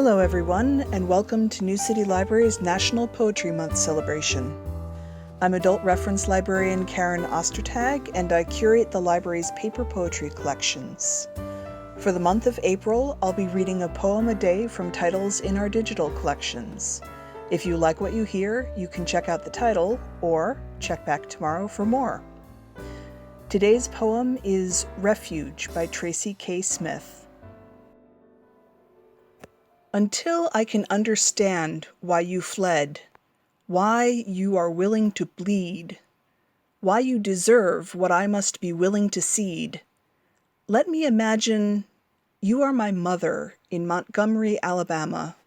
Hello everyone, and welcome to New City Library's National Poetry Month celebration. I'm adult reference librarian Karen Ostertag, and I curate the library's paper poetry collections. For the month of April, I'll be reading a poem a day from titles in our digital collections. If you like what you hear, you can check out the title, or check back tomorrow for more. Today's poem is Refuge by Tracy K Smith. Until I can understand why you fled, why you are willing to bleed, why you deserve what I must be willing to cede, let me imagine you are my mother in Montgomery, Alabama,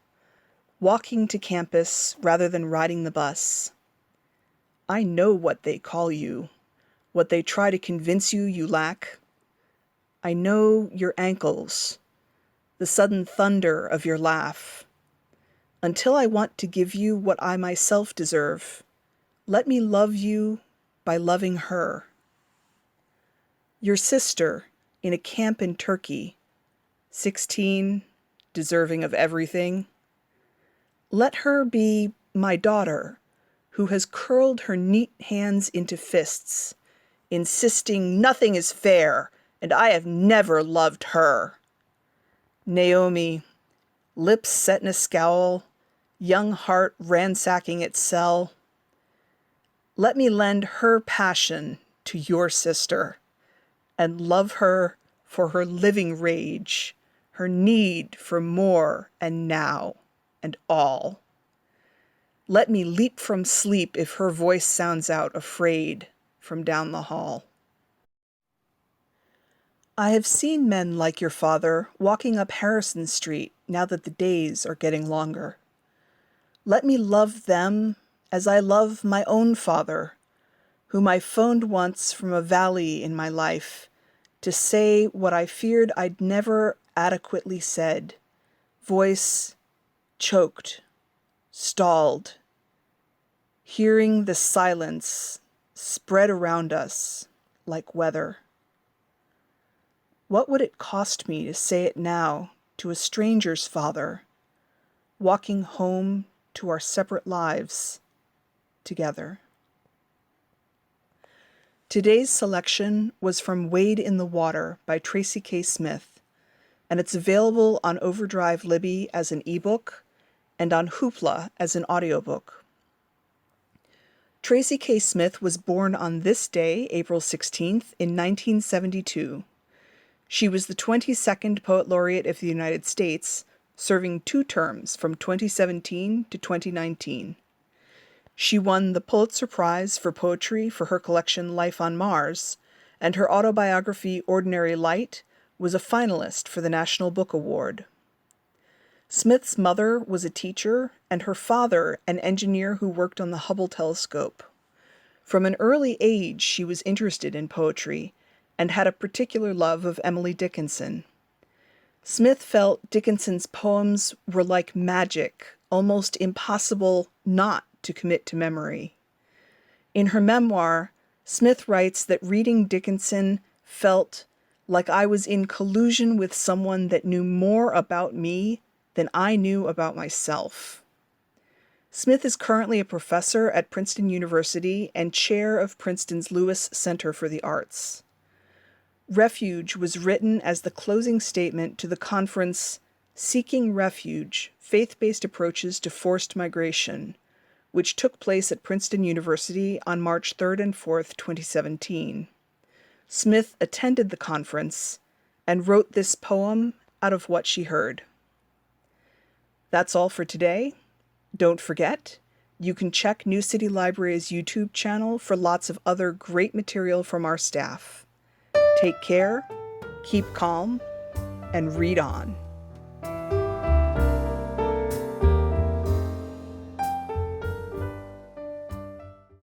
walking to campus rather than riding the bus. I know what they call you, what they try to convince you lack. I know your ankles, the sudden thunder of your laugh. Until I want to give you what I myself deserve, let me love you by loving her. Your sister in a camp in Turkey, 16, deserving of everything. Let her be my daughter, who has curled her neat hands into fists, insisting nothing is fair, and I have never loved her. Naomi, lips set in a scowl, young heart ransacking its cell. Let me lend her passion to your sister and love her for her living rage, her need for more and now and all. Let me leap from sleep if her voice sounds out afraid from down the hall. I have seen men like your father walking up Harrison Street now that the days are getting longer. Let me love them as I love my own father, whom I phoned once from a valley in my life to say what I feared I'd never adequately said, voice choked, stalled, hearing the silence spread around us like weather. What would it cost me to say it now to a stranger's father, walking home to our separate lives together? Today's selection was from Wade in the Water by Tracy K Smith, and it's available on Overdrive Libby as an ebook and on Hoopla as an audiobook. Tracy K Smith was born on this day, April 16th, in 1972. She was the 22nd Poet Laureate of the United States, serving 2 terms from 2017 to 2019. She won the Pulitzer Prize for Poetry for her collection Life on Mars, and her autobiography Ordinary Light was a finalist for the National Book Award. Smith's mother was a teacher, and her father an engineer who worked on the Hubble telescope. From an early age, she was interested in poetry, and had a particular love of Emily Dickinson. Smith felt Dickinson's poems were like magic, almost impossible not to commit to memory. In her memoir, Smith writes that reading Dickinson felt like I was in collusion with someone that knew more about me than I knew about myself. Smith is currently a professor at Princeton University and chair of Princeton's Lewis Center for the Arts. Refuge was written as the closing statement to the conference Seeking Refuge, Faith-Based Approaches to Forced Migration, which took place at Princeton University on March 3rd and 4th, 2017. Smith attended the conference and wrote this poem out of what she heard. That's all for today. Don't forget, you can check New City Library's YouTube channel for lots of other great material from our staff. Take care, keep calm, and read on.